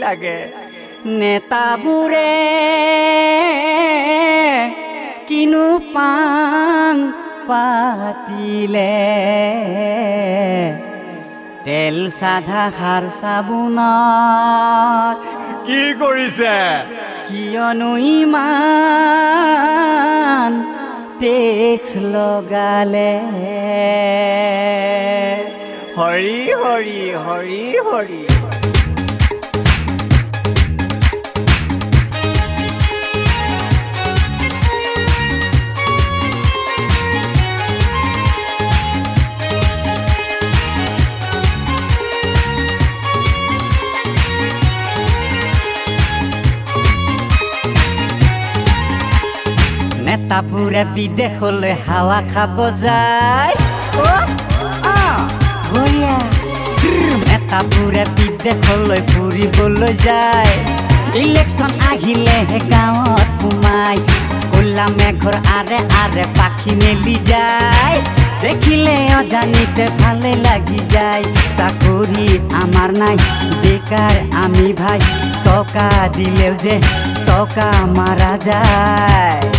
লাগে নেতাবোৰে কিনো পান পাতিলে তেল সাধা সাৰ চাবোনত কি কৰিছে কিয়নো ইমান টেক্স লগালে হৰি হৰি হৰি হৰি নেতাবোৰে বিদেশলৈ হাৱা খাব যায় নেতাবোৰে বিদেশলৈ ফুৰিবলৈ যায় ইলেকশ্যন আহিলেহে গাঁৱত সোমাই কলা মেঘৰ আৰে আৰে পাখি মেলি যায় দেখিলে অজানিতে ভালে লাগি যায় চাকৰি আমাৰ নাই বেকাৰ আমি ভাই টকা দিলেও যে টকা মাৰা যায়